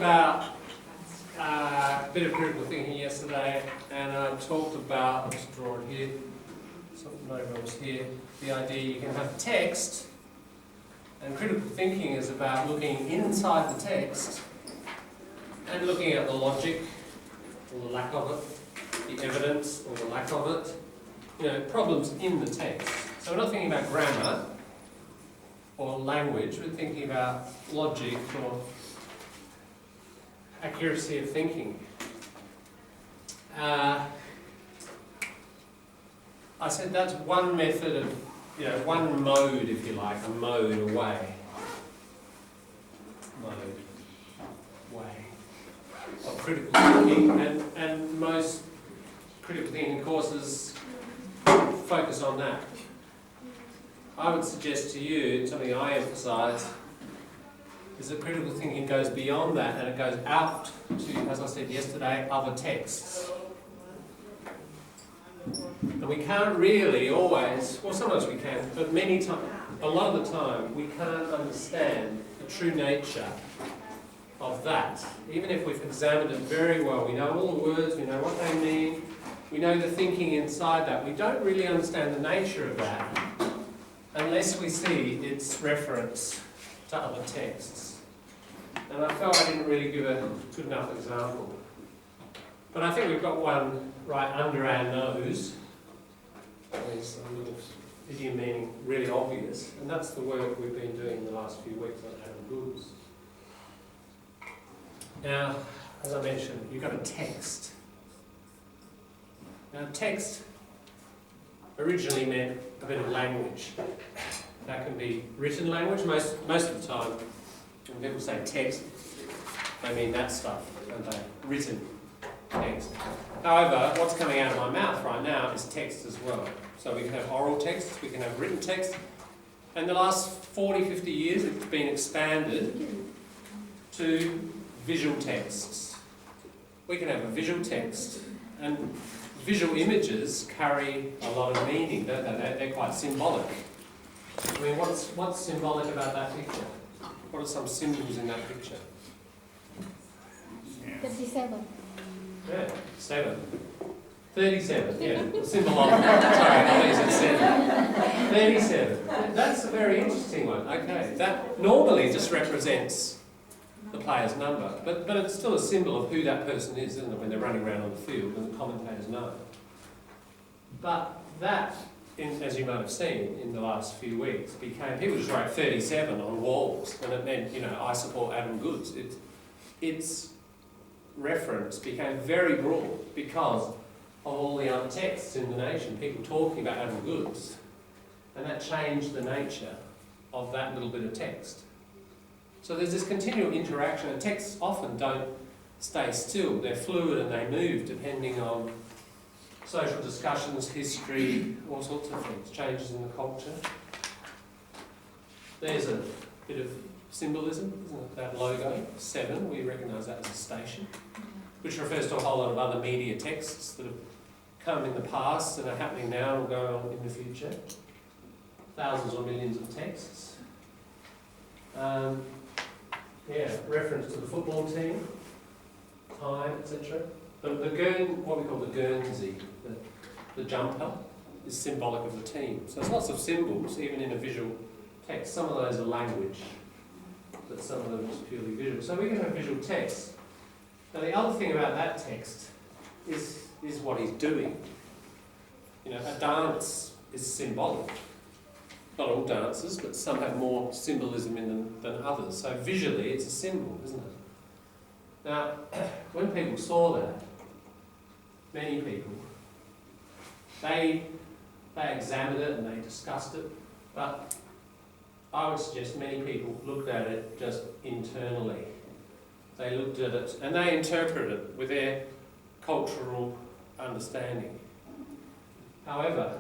about a bit of critical thinking yesterday, and I talked about, let's draw it here, something over was here, the idea you can have text, and critical thinking is about looking inside the text and looking at the logic, or the lack of it, the evidence, or the lack of it, you know, problems in the text. So we're not thinking about grammar or language, we're thinking about logic or accuracy of thinking. I said that's one method of, you know, one mode, if you like, a mode, a way. Way of critical thinking, and most critical thinking courses focus on that. I would suggest to you, something I emphasise, is that critical thinking goes beyond that and it goes out to, as I said yesterday, other texts. And we can't really always, well sometimes we can, but many times, a lot of the time, we can't understand the true nature of that. Even if we've examined it very well, we know all the words, we know what they mean, we know the thinking inside that, we don't really understand the nature of that unless we see its reference to other texts. And I felt I didn't really give a good enough example. But I think we've got one right under our nose. There's a little idiom meaning really obvious, and that's the work we've been doing in the last few weeks on Adam Goods. Now, as I mentioned, you've got a text. Now, text originally meant a bit of language. That can be written language. Most of the time, when people say text, they mean that stuff, don't they? Written text. However, what's coming out of my mouth right now is text as well. So we can have oral text, we can have written text. And the last 40, 50 years, it's been expanded to visual texts. We can have a visual text, and visual images carry a lot of meaning, don't they? They're quite symbolic. I mean, what's symbolic about that picture? What are some symbols in that picture? 37. Yeah, 7. 37, yeah. The symbol of, sorry, I think it's 7. 37. That's a very interesting one. Okay, that normally just represents the player's number, but it's still a symbol of who that person is, isn't it, when they're running around on the field and the commentators know. But that, as you might have seen in the last few weeks, became, people just write 37 on walls, and it meant, you know, I support Adam Goods. Its reference became very broad because of all the other texts in the nation, people talking about Adam Goods, and that changed the nature of that little bit of text. So there's this continual interaction, and texts often don't stay still. They're fluid and they move depending on social discussions, history, all sorts of things, changes in the culture. There's a bit of symbolism, isn't it? That logo, 7, we recognise that as a station, which refers to a whole lot of other media texts that have come in the past and are happening now and will go on in the future. Thousands or millions of texts. Reference to the football team, time, etc. What we call the Guernsey, the jumper, is symbolic of the team. So there's lots of symbols, even in a visual text. Some of those are language, but some of them are just purely visual. So we can have visual text. Now the other thing about that text is what he's doing. You know, a dance is symbolic. Not all dances, but some have more symbolism in them than others. So visually, it's a symbol, isn't it? Now, when people saw that, many people, they examined it and they discussed it, but I would suggest many people looked at it just internally. They looked at it and they interpreted it with their cultural understanding. However,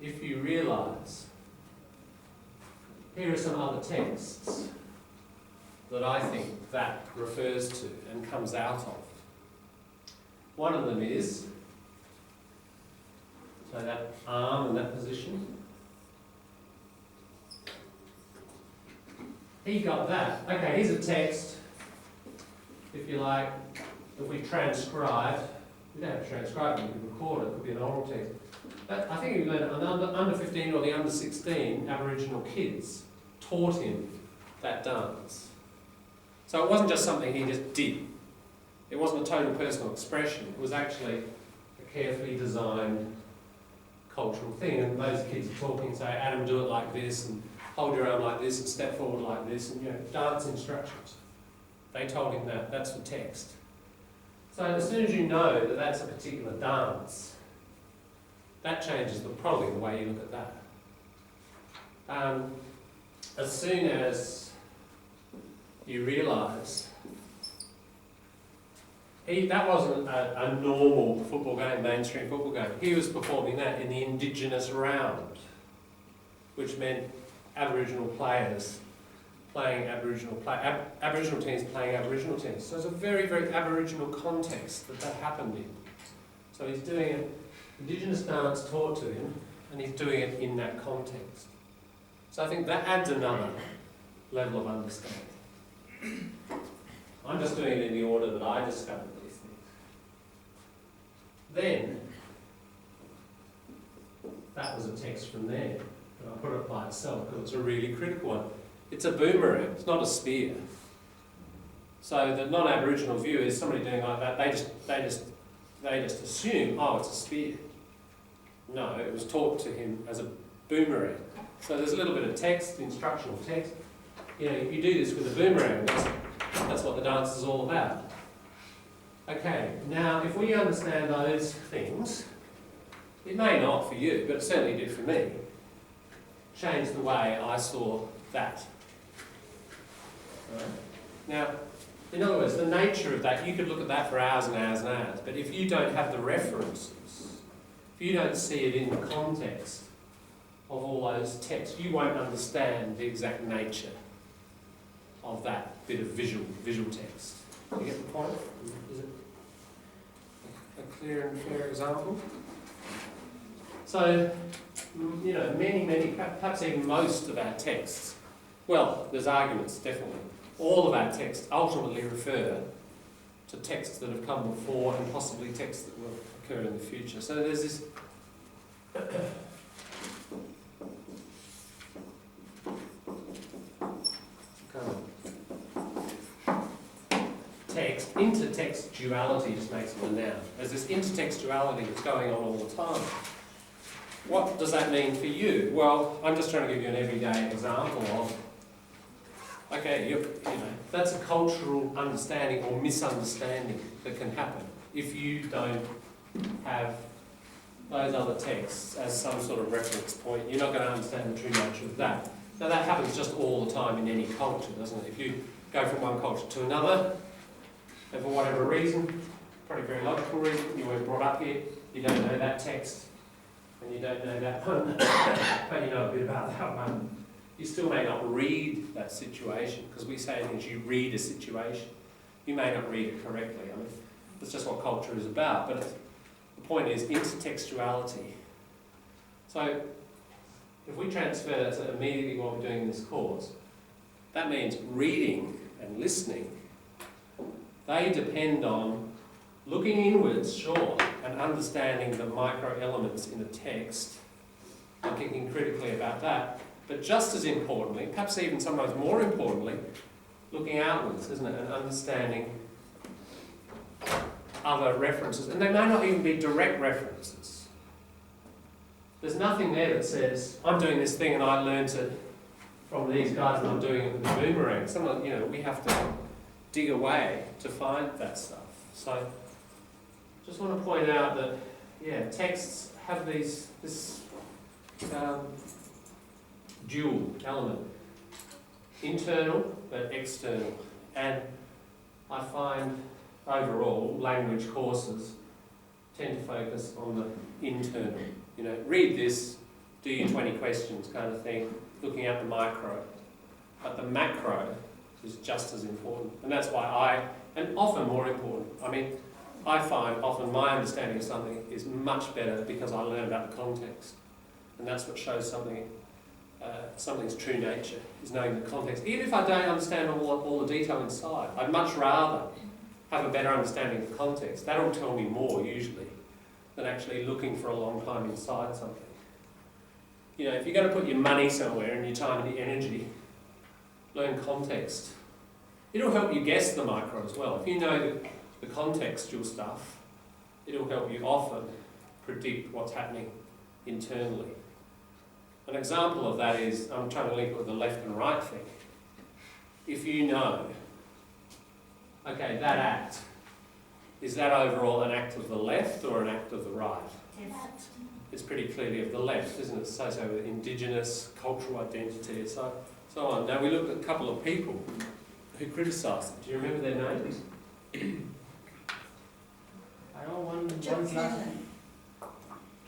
if you realise, here are some other texts that I think that refers to and comes out of. One of them is, so that arm in that position. He got that. Okay, here's a text if you like, if we transcribe, we don't have to transcribe it, we can record it, it could be an oral text. But I think if you learn under 15 or the under 16 Aboriginal kids taught him that dance. So it wasn't just something he just did. It wasn't a total personal expression. It was actually a carefully designed cultural thing. And those kids are talking, say, Adam, do it like this, and hold your arm like this, and step forward like this, and dance instructions. They told him that. That's the text. So as soon as you know that that's a particular dance, that changes probably the way you look at that. As soon as you realise that wasn't a normal football game, mainstream football game. He was performing that in the Indigenous round, which meant Aboriginal players playing Aboriginal teams playing Aboriginal teams. So it's a very, very Aboriginal context that happened in. So he's doing an Indigenous dance taught to him, and he's doing it in that context. So I think that adds another level of understanding. I'm just doing it in the order that I discovered these things. Then, that was a text from there. And I put it by itself because it's a really critical one. It's a boomerang, it's not a spear. So the non-Aboriginal view is somebody doing like that, they just assume, oh, it's a spear. No, it was taught to him as a boomerang. So there's a little bit of text, instructional text. If you do this with a boomerang, that's what the dance is all about. Okay, now if we understand those things, it may not for you, but it certainly did for me, change the way I saw that. Right? Now, in other words, the nature of that, you could look at that for hours and hours and hours, but if you don't have the references, if you don't see it in the context of all those texts, you won't understand the exact nature of that bit of visual text. Do you get the point? Is it a clear and fair example? So, many, perhaps even most of our texts, well, there's arguments, definitely. All of our texts ultimately refer to texts that have come before and possibly texts that will occur in the future. So there's this text, intertextuality just makes it a noun. There's this intertextuality that's going on all the time. What does that mean for you? Well, I'm just trying to give you an everyday example of, okay, that's a cultural understanding or misunderstanding that can happen if you don't have those other texts as some sort of reference point. You're not going to understand the true nature of that. Now that happens just all the time in any culture, doesn't it? If you go from one culture to another, and for whatever reason, probably a very logical reason, you weren't brought up here, you don't know that text, and you don't know that one, but you know a bit about that one, you still may not read that situation, because we say things, you read a situation. You may not read it correctly. I mean, that's just what culture is about, but the point is intertextuality. So, if we transfer that to immediately what we're doing in this course, that means reading and listening, they depend on looking inwards, sure, and understanding the micro-elements in a text, and thinking critically about that, but just as importantly, perhaps even sometimes more importantly, looking outwards, isn't it, and understanding other references. And they may not even be direct references. There's nothing there that says, I'm doing this thing and I learned it from these guys and I'm doing it with the boomerang. Sometimes, we have to dig away to find that stuff. So, just want to point out that, texts have this dual element. Internal, but external. And I find overall language courses tend to focus on the internal. Read this, do your 20 questions kind of thing, looking at the micro. But the macro is just as important. And that's why and often more important. I mean, I find often my understanding of something is much better because I learn about the context. And that's what shows something's true nature, is knowing the context. Even if I don't understand all the detail inside, I'd much rather have a better understanding of the context. That'll tell me more, usually, than actually looking for a long time inside something. You know, if you're going to put your money somewhere and your time and your energy, learn context. It'll help you guess the micro as well. If you know the contextual stuff, it'll help you often predict what's happening internally. An example of that is, I'm trying to link it with the left and right thing. If you know, okay, that act, is that overall an act of the left or an act of the right? Left. It's pretty clearly of the left, isn't it? It's associated with indigenous cultural identity and so on. Now we looked at a couple of people who criticised it. Do you remember their names? I know one's Cannon.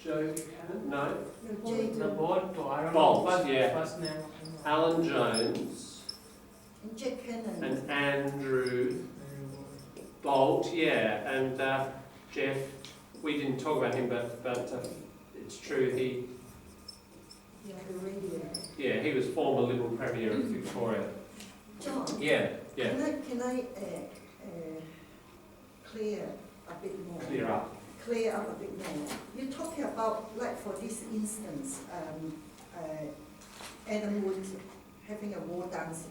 Joe Buchanan? No. the board, I don't Both, know. yeah. First name. Alan Jones And Jack Cannon. and Andrew Bolt, yeah, and Jeff. We didn't talk about him, but it's true. Yeah, the radio. Yeah, he was former Liberal Premier of Victoria. John. Yeah. Can I clear a bit more? Clear up a bit more. You're talking about, like for this instance, Adam Wood having a war dance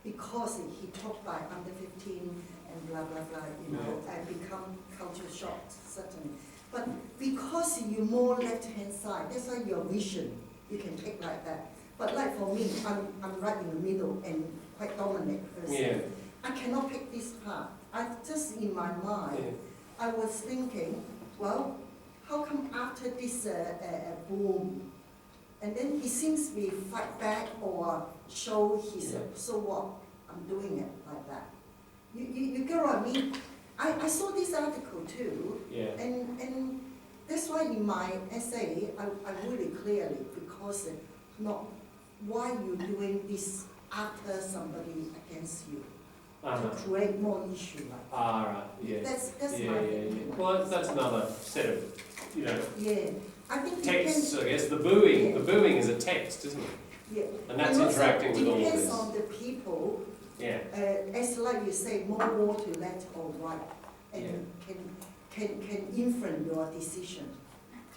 because he talked by under 15 and blah blah blah, you know, and become culture shocked, certainly. But because you're more left-hand side, that's why your vision you can take like that. But like for me, I'm right in the middle and quite dominant person. Yeah. I cannot pick this part. I just in my mind. Yeah. I was thinking, well, how come after this boom, and then he seems to be fight back or show his, so what, I'm doing it like that. You get what I mean? I saw this article too, Yeah. and that's why in my essay, I really clearly, because not why you're doing this after somebody against you. To create more issue like that. Right, yeah. That's Yeah, my yeah. thinking. Well, that's another set of, you know, Yeah, I think texts, I guess. The booing is a text, isn't it? Yeah. And that's interacting with all of depends this. on the people. Yeah. As like you say, more to left or right, and can influence your decision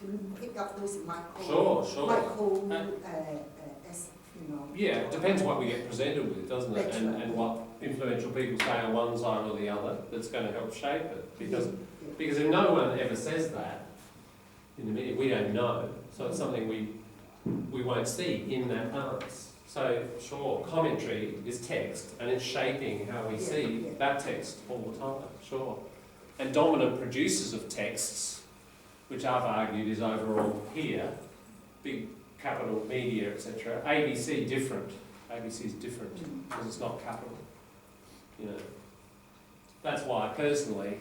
to pick up those micro, as you know. Yeah, it depends what we get presented with, doesn't it? That's And, right. and what influential people say on one side or the other that's going to help shape it. Because if no one ever says that in the media, we don't know. So it's something we won't see in that dance. So sure, commentary is text and it's shaping how we see that text all the time, sure. And dominant producers of texts, which I've argued is overall here, big capital media, etc. ABC different. ABC is different because it's not capital. You know, that's why personally,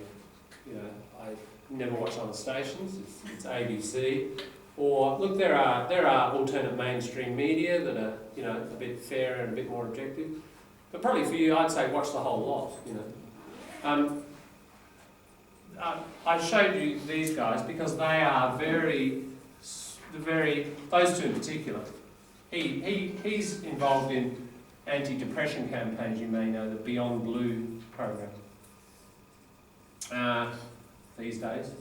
you know, I never watch other stations. It's ABC. Or look, there are alternate mainstream media that are, you know, a bit fairer and a bit more objective. But probably for you, I'd say watch the whole lot. You know, I showed you these guys because they are those two in particular. He's involved in anti-depression campaigns. You may know the Beyond Blue program these days.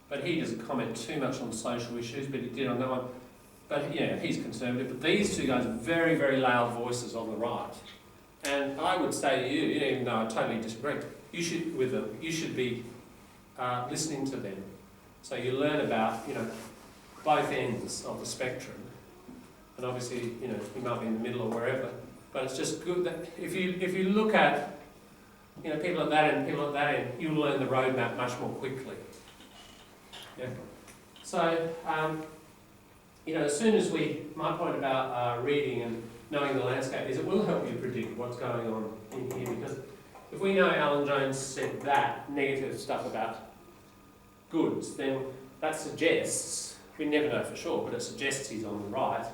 But he doesn't comment too much on social issues, but he did on that one. But yeah, he's conservative. But these two guys are very, very loud voices on the right. And I would say to you, even though I totally disagree, you should be listening to them. So you learn about, you know, both ends of the spectrum. And obviously, you know, you might be in the middle or wherever. But it's just good that if you look at, you know, people at that end, people at that end, you'll learn the roadmap much more quickly. Yeah. So, you know, as soon as my point about reading and knowing the landscape is it will help you predict what's going on in here, because if we know Alan Jones said that negative stuff about goods, then that suggests, we never know for sure, but it suggests he's on the right.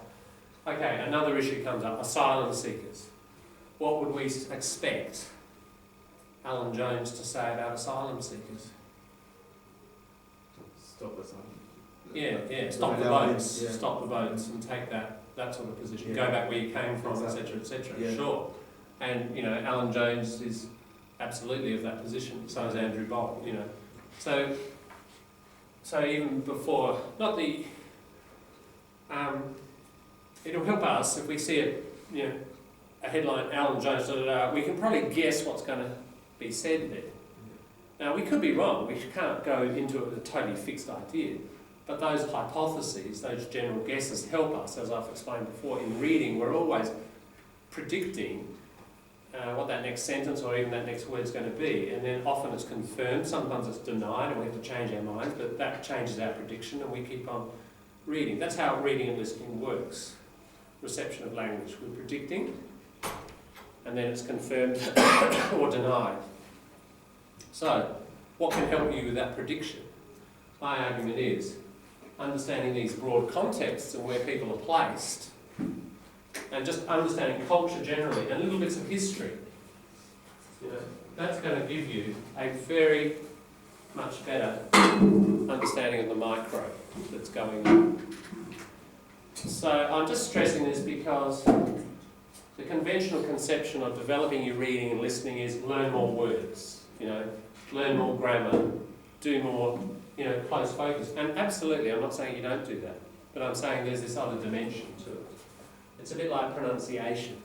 Okay, another issue comes up, asylum seekers. What would we expect Alan Jones to say about asylum seekers? Stop us. Yeah, stop the votes, stop the votes and take that sort of position. Go back where you came from, etc., etc. Yeah. Sure. And, you know, Alan Jones is absolutely of that position. So is Andrew Bolt, you know. So even before, not the, it'll help us if we see it, you know, a headline, Alan Jones, we can probably guess what's going to be said there. Now, we could be wrong. We can't go into it with a totally fixed idea. But those hypotheses, those general guesses help us, as I've explained before. In reading, we're always predicting what that next sentence or even that next word is going to be. And then often it's confirmed, sometimes it's denied, and we have to change our minds, but that changes our prediction and we keep on reading. That's how reading and listening works. Reception of language. We're predicting, and then it's confirmed or denied. So, what can help you with that prediction? My argument is understanding these broad contexts and where people are placed, and just understanding culture generally, and little bits of history. You know, that's going to give you a very much better understanding of the micro that's going on. So I'm just stressing this because the conventional conception of developing your reading and listening is learn more words, you know, learn more grammar, do more, you know, close focus. And absolutely, I'm not saying you don't do that, but I'm saying there's this other dimension to it. It's a bit like pronunciation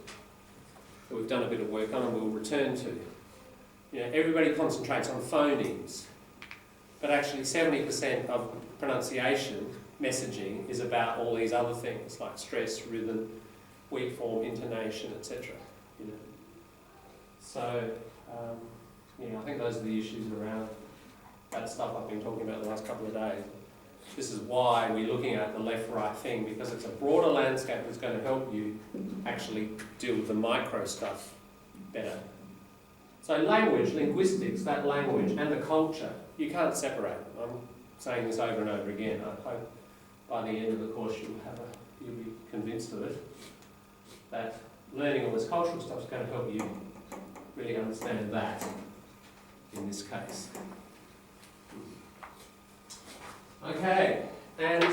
that we've done a bit of work on and we'll return to. You know, everybody concentrates on phonemes, but actually 70% of pronunciation messaging is about all these other things like stress, rhythm, weak form, intonation, etc. You know. So, yeah, I think those are the issues around that stuff I've been talking about the last couple of days. This is why we're looking at the left-right thing, because it's a broader landscape that's going to help you actually deal with the micro stuff better. So language, linguistics, that language and the culture, you can't separate them. I'm saying this over and over again. I hope by the end of the course you'll be convinced of it, that learning all this cultural stuff is going to help you really understand that in this case. Okay, and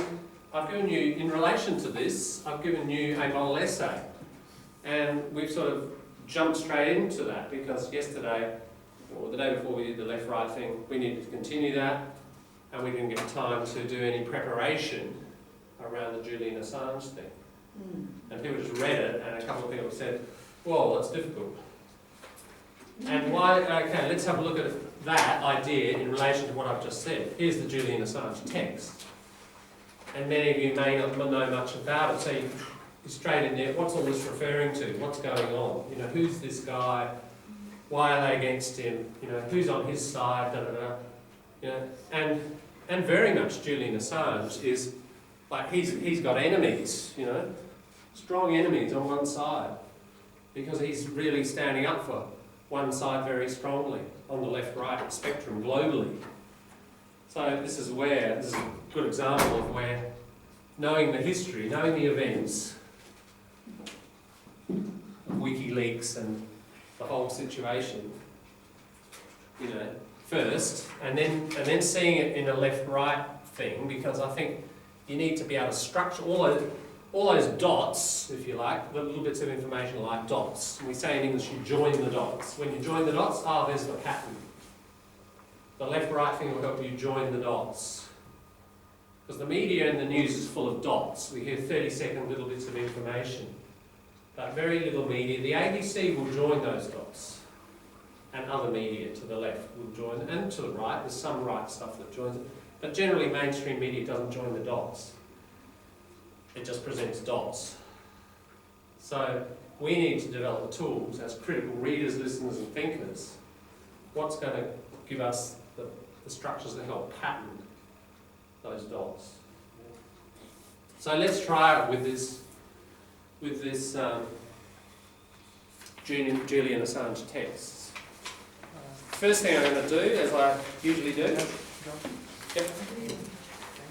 I've given you, in relation to this, I've given you a model essay. And we've sort of jumped straight into that because yesterday, or the day before we did the left-right thing, we needed to continue that, and we didn't get time to do any preparation around the Julian Assange thing. And people just read it, and a couple of people said, whoa, that's difficult. And why, okay, let's have a look at that idea in relation to what I've just said. Here's the Julian Assange text. And many of you may not know much about it, so you're straight in there, what's all this referring to? What's going on? You know, who's this guy? Why are they against him? You know, who's on his side? Da, da, da. You know, and very much Julian Assange is, like, he's got enemies, you know, strong enemies on one side, because he's really standing up for one side very strongly on the left-right spectrum globally. So this is a good example of where knowing the history, knowing the events, Wikileaks and the whole situation, you know, first, and then seeing it in a left-right thing, because I think you need to be able to structure all those dots, if you like, the little bits of information like dots. And we say in English, you join the dots. When you join the dots, there's the pattern. The left-right thing will help you join the dots. Because the media and the news is full of dots. We hear 30-second little bits of information. But very little media. The ABC will join those dots. And other media to the left will join, and to the right. There's some right stuff that joins it. But generally, mainstream media doesn't join the dots. It just presents dots. So we need to develop the tools as critical readers, listeners and thinkers. What's going to give us the structures that help pattern those dots? So let's try it with this Julian Assange text. First thing I'm going to do, as I usually do. Yep.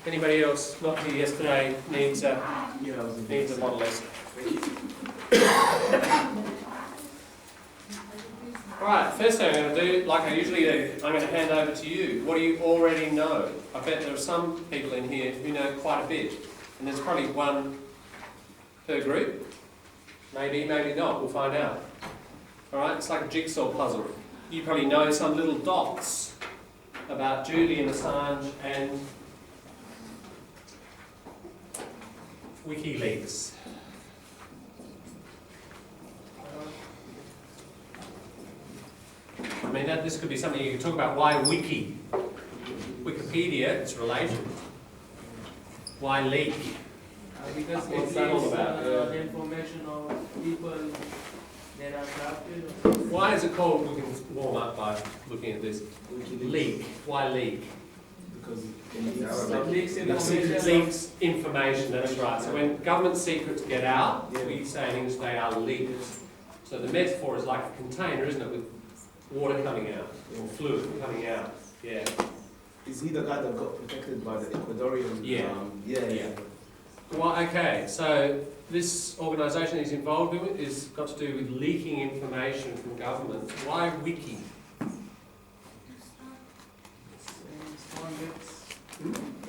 Anybody else not here yesterday needs a model lesson. Alright, first thing I'm going to do, like I usually do, I'm going to hand over to you. What do you already know? I bet there are some people in here who know quite a bit. And there's probably one per group. Maybe, maybe not. We'll find out. Alright, it's like a jigsaw puzzle. you probably know some little dots about Julian Assange and Wikileaks. I mean, this could be something you could talk about. Why Wiki? Wikipedia, it's related. Why leak? Because What's it that all leaks about? the information of people that are corrupted. Why is it called, we can warm up by looking at this, leak? Why leak? Because It leaks It information. leaks information, that's right. So when government secrets get out, we say in English they are leaked. So the metaphor is like a container, isn't it, with water coming out, or fluid coming out. Yeah. is he the guy that got protected by the Ecuadorian? Yeah. Yeah. Well, okay, so this organisation he's involved with is got to do with leaking information from government. Why Wiki? Small bits.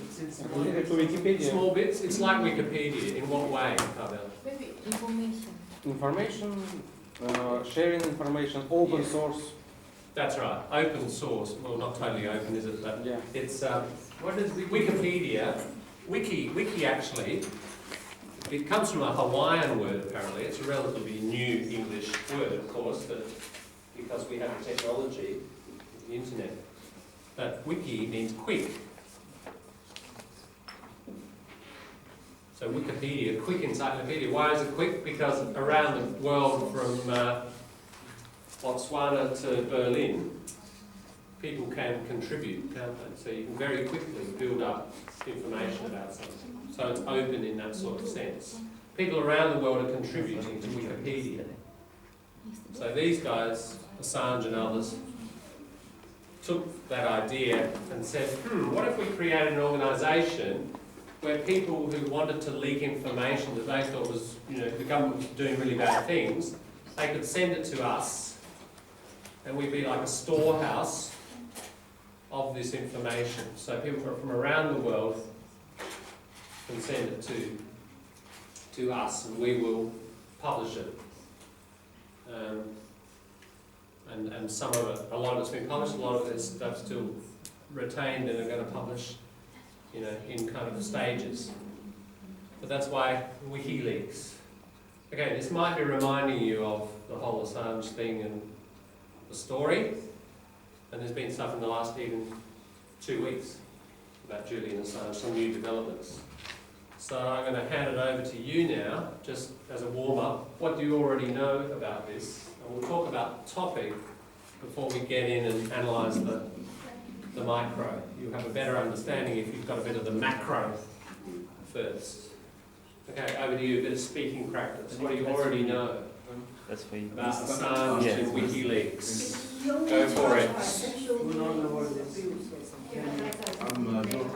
It's in small Related bits. to Wikipedia. Small bits? It's like Wikipedia. In what way, Carvel? Maybe information. Information, sharing information, open Yeah. source. That's right, open source. Well, not totally open, is it? But Yeah. it's What is Wikipedia. Wiki actually, it comes from a Hawaiian word apparently. It's a relatively new English word, of course, but because we have the technology, the internet. But wiki means quick. So Wikipedia, quick encyclopedia. Why is it quick? Because around the world from Botswana to Berlin, people can contribute, can't they? So you can very quickly build up information about something. So it's open in that sort of sense. People around the world are contributing to Wikipedia. So these guys, Assange and others, took that idea and said, what if we created an organisation where people who wanted to leak information that they thought was, the government was doing really bad things, they could send it to us, and we'd be like a storehouse of this information. So people from around the world can send it to us, and we will publish it. And some of it, a lot of it's been published, a lot of it's stuff still retained and are going to publish, in kind of stages. But that's why Wikileaks. Okay, this might be reminding you of the whole Assange thing and the story. And there's been stuff in the last even 2 weeks about Julian Assange, some new developments. So I'm going to hand it over to you now, just as a warm-up. What do you already know about this? And we'll talk about the topic before we get in and analyse the micro. You'll have a better understanding if you've got a bit of the macro first. Okay, over to you, a bit of speaking practice. What do you already know That's for you. about Assange Yeah. and Wikileaks? You only Go for talk it. about sexual Who knows about this? abuse or something. I'm